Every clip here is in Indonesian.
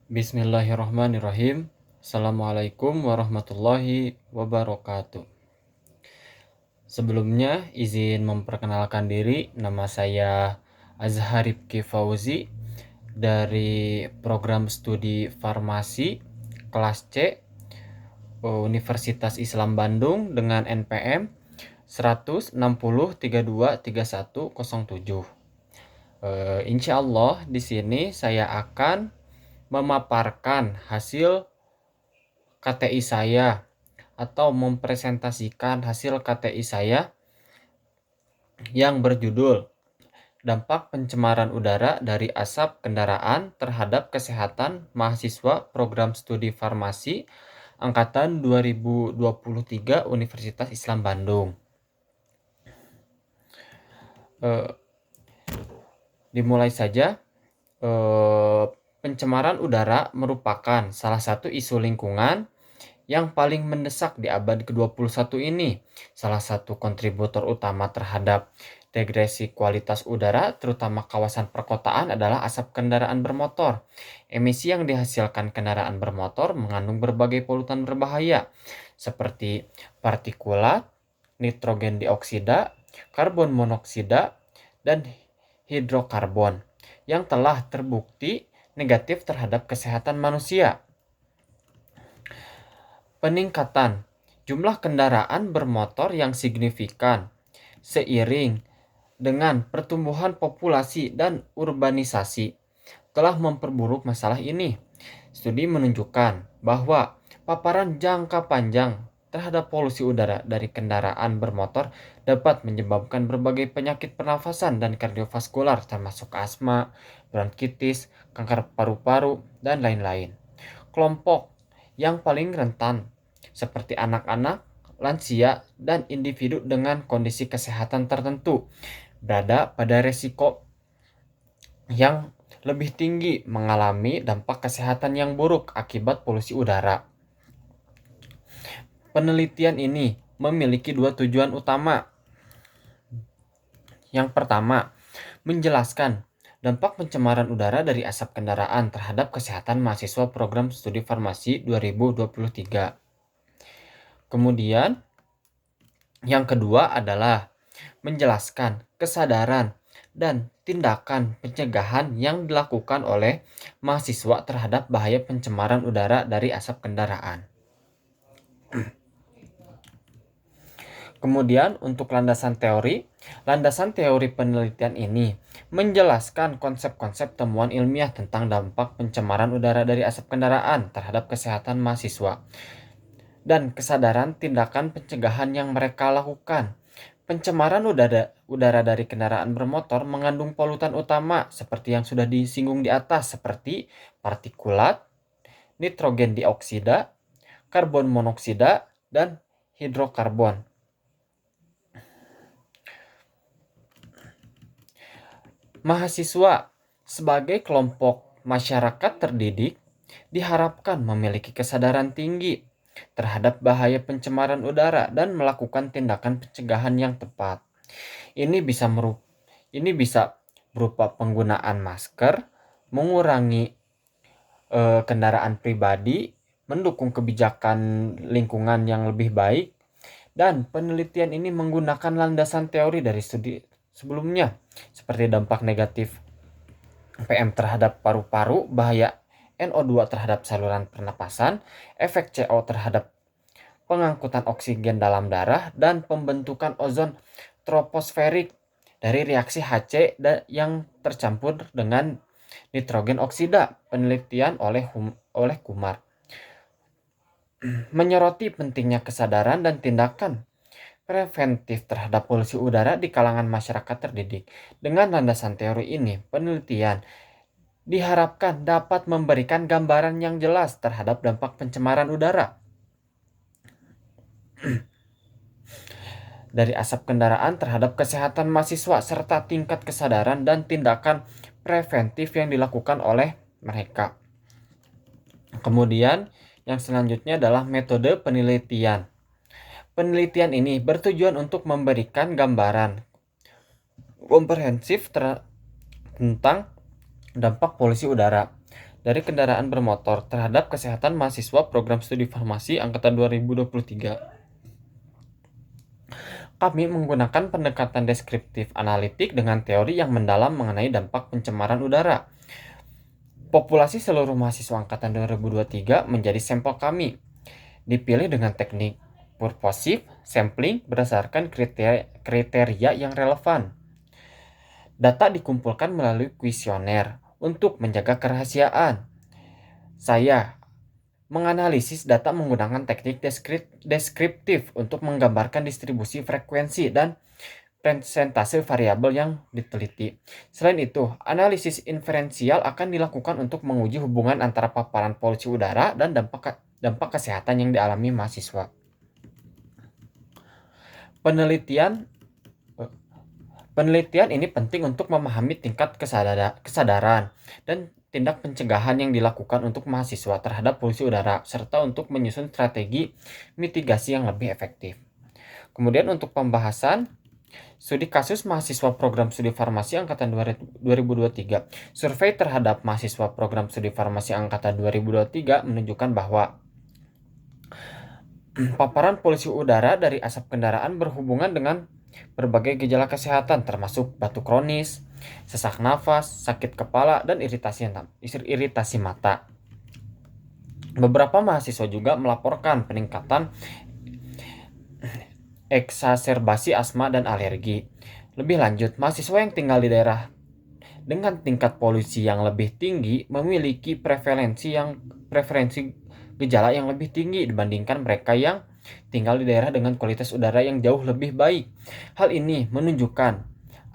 Bismillahirrahmanirrahim. Assalamualaikum warahmatullahi wabarakatuh. Sebelumnya izin memperkenalkan diri, nama saya Azhar Rifki Fauzi dari program studi farmasi kelas C Universitas Islam Bandung dengan NPM 160323107. Insya Allah di sini saya akan memaparkan hasil KTI saya atau mempresentasikan hasil KTI saya yang berjudul Dampak Pencemaran Udara dari Asap Kendaraan Terhadap Kesehatan Mahasiswa Program Studi Farmasi Angkatan 2023 Universitas Islam Bandung. Dimulai saja. Pencemaran udara merupakan salah satu isu lingkungan yang paling mendesak di abad ke-21 ini. Salah satu kontributor utama terhadap degresi kualitas udara, terutama kawasan perkotaan, adalah asap kendaraan bermotor. Emisi yang dihasilkan kendaraan bermotor mengandung berbagai polutan berbahaya, seperti partikulat, nitrogen dioksida, karbon monoksida, dan hidrokarbon, yang telah terbukti negatif terhadap kesehatan manusia. Peningkatan jumlah kendaraan bermotor yang signifikan seiring dengan pertumbuhan populasi dan urbanisasi telah memperburuk masalah ini. Studi menunjukkan bahwa paparan jangka panjang terhadap polusi udara dari kendaraan bermotor dapat menyebabkan berbagai penyakit pernafasan dan kardiovaskular termasuk asma, bronkitis, kanker paru-paru, dan lain-lain. Kelompok yang paling rentan seperti anak-anak, lansia, dan individu dengan kondisi kesehatan tertentu berada pada resiko yang lebih tinggi mengalami dampak kesehatan yang buruk akibat polusi udara. Penelitian ini memiliki dua tujuan utama. Yang pertama, menjelaskan dampak pencemaran udara dari asap kendaraan terhadap kesehatan mahasiswa program studi farmasi 2023. Kemudian, yang kedua adalah menjelaskan kesadaran dan tindakan pencegahan yang dilakukan oleh mahasiswa terhadap bahaya pencemaran udara dari asap kendaraan. Kemudian untuk landasan teori penelitian ini menjelaskan konsep-konsep temuan ilmiah tentang dampak pencemaran udara dari asap kendaraan terhadap kesehatan mahasiswa dan kesadaran tindakan pencegahan yang mereka lakukan. Pencemaran udara dari kendaraan bermotor mengandung polutan utama seperti yang sudah disinggung di atas, seperti partikulat, nitrogen dioksida, karbon monoksida, dan hidrokarbon. Mahasiswa sebagai kelompok masyarakat terdidik diharapkan memiliki kesadaran tinggi terhadap bahaya pencemaran udara dan melakukan tindakan pencegahan yang tepat. Ini bisa berupa penggunaan masker, mengurangi kendaraan pribadi, mendukung kebijakan lingkungan yang lebih baik, dan penelitian ini menggunakan landasan teori dari studi sebelumnya, seperti dampak negatif PM terhadap paru-paru, bahaya NO2 terhadap saluran pernapasan, efek CO terhadap pengangkutan oksigen dalam darah, dan pembentukan ozon troposferik dari reaksi HC yang tercampur dengan nitrogen oksida. Penelitian oleh Kumar menyoroti pentingnya kesadaran dan tindakan preventif terhadap polusi udara di kalangan masyarakat terdidik. Dengan landasan teori ini, penelitian diharapkan dapat memberikan gambaran yang jelas terhadap dampak pencemaran udara dari asap kendaraan terhadap kesehatan mahasiswa serta tingkat kesadaran dan tindakan preventif yang dilakukan oleh mereka. Kemudian yang selanjutnya adalah metode penelitian. Penelitian ini bertujuan untuk memberikan gambaran komprehensif tentang dampak polusi udara dari kendaraan bermotor terhadap kesehatan mahasiswa program studi farmasi angkatan 2023. Kami menggunakan pendekatan deskriptif analitik dengan teori yang mendalam mengenai dampak pencemaran udara. Populasi seluruh mahasiswa angkatan 2023 menjadi sampel kami. Dipilih dengan teknik purposive sampling berdasarkan kriteria yang relevan. Data dikumpulkan melalui kuesioner untuk menjaga kerahasiaan. Saya menganalisis data menggunakan teknik deskriptif untuk menggambarkan distribusi frekuensi dan persentase variabel yang diteliti. Selain itu, analisis inferensial akan dilakukan untuk menguji hubungan antara paparan polusi udara dan dampak kesehatan yang dialami mahasiswa. Penelitian ini penting untuk memahami tingkat kesadaran dan tindak pencegahan yang dilakukan untuk mahasiswa terhadap polusi udara, serta untuk menyusun strategi mitigasi yang lebih efektif. Kemudian untuk pembahasan studi kasus mahasiswa program studi farmasi angkatan 2023. Survei terhadap mahasiswa program studi farmasi angkatan 2023 menunjukkan bahwa paparan polusi udara dari asap kendaraan berhubungan dengan berbagai gejala kesehatan termasuk batuk kronis, sesak nafas, sakit kepala, dan iritasi mata. Beberapa mahasiswa juga melaporkan peningkatan eksaserbasi asma dan alergi. Lebih lanjut, mahasiswa yang tinggal di daerah dengan tingkat polusi yang lebih tinggi memiliki preferensi gejala yang lebih tinggi dibandingkan mereka yang tinggal di daerah dengan kualitas udara yang jauh lebih baik. Hal ini menunjukkan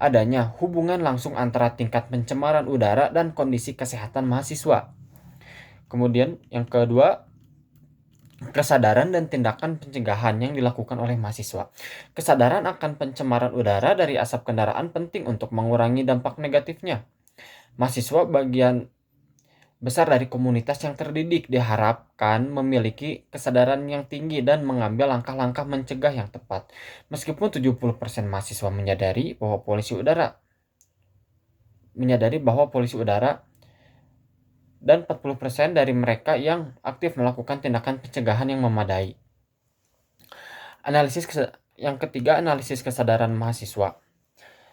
adanya hubungan langsung antara tingkat pencemaran udara dan kondisi kesehatan mahasiswa. Kemudian yang kedua, kesadaran dan tindakan pencegahan yang dilakukan oleh mahasiswa. Kesadaran akan pencemaran udara dari asap kendaraan penting untuk mengurangi dampak negatifnya. Mahasiswa bagian besar dari komunitas yang terdidik diharapkan memiliki kesadaran yang tinggi dan mengambil langkah-langkah mencegah yang tepat. Meskipun 70% mahasiswa menyadari bahwa polusi udara dan 40% dari mereka yang aktif melakukan tindakan pencegahan yang memadai. Yang ketiga, analisis kesadaran mahasiswa.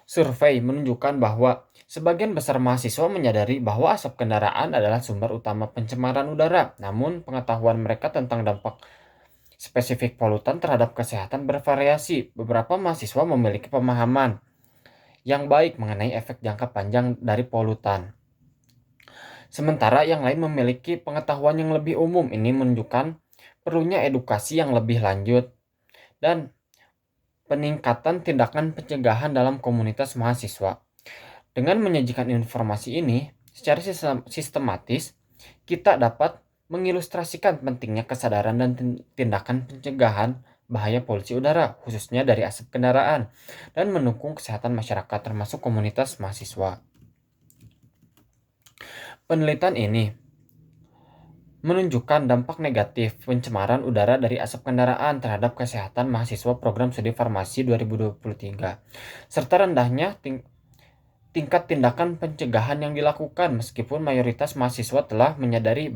Survei menunjukkan bahwa sebagian besar mahasiswa menyadari bahwa asap kendaraan adalah sumber utama pencemaran udara. Namun, pengetahuan mereka tentang dampak spesifik polutan terhadap kesehatan bervariasi. Beberapa mahasiswa memiliki pemahaman yang baik mengenai efek jangka panjang dari polutan. Sementara yang lain memiliki pengetahuan yang lebih umum. Ini menunjukkan perlunya edukasi yang lebih lanjut dan peningkatan tindakan pencegahan dalam komunitas mahasiswa. Dengan menyajikan informasi ini secara sistematis, kita dapat mengilustrasikan pentingnya kesadaran dan tindakan pencegahan bahaya polusi udara, khususnya dari asap kendaraan, dan mendukung kesehatan masyarakat termasuk komunitas mahasiswa. Penelitian ini menunjukkan dampak negatif pencemaran udara dari asap kendaraan terhadap kesehatan mahasiswa program studi farmasi 2023, serta rendahnya tingkat tindakan pencegahan yang dilakukan. Meskipun mayoritas mahasiswa telah menyadari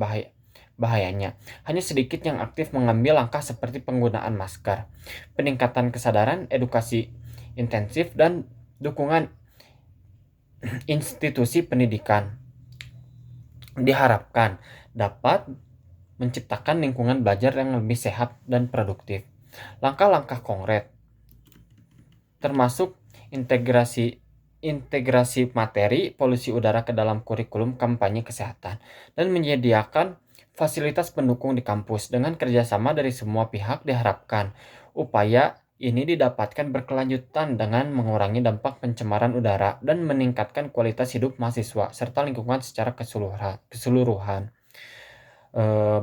bahayanya, hanya sedikit yang aktif mengambil langkah seperti penggunaan masker. Peningkatan kesadaran, edukasi intensif, dan dukungan institusi pendidikan diharapkan dapat menciptakan lingkungan belajar yang lebih sehat dan produktif. Langkah-langkah konkret termasuk integrasi materi polusi udara ke dalam kurikulum kampanye kesehatan dan menyediakan fasilitas pendukung di kampus. Dengan kerjasama dari semua pihak diharapkan upaya ini didapatkan berkelanjutan dengan mengurangi dampak pencemaran udara dan meningkatkan kualitas hidup mahasiswa serta lingkungan secara keseluruhan.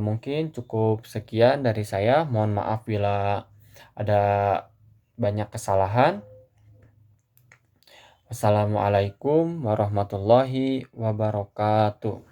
Mungkin cukup sekian dari saya. Mohon maaf bila ada banyak kesalahan. Wassalamualaikum warahmatullahi wabarakatuh.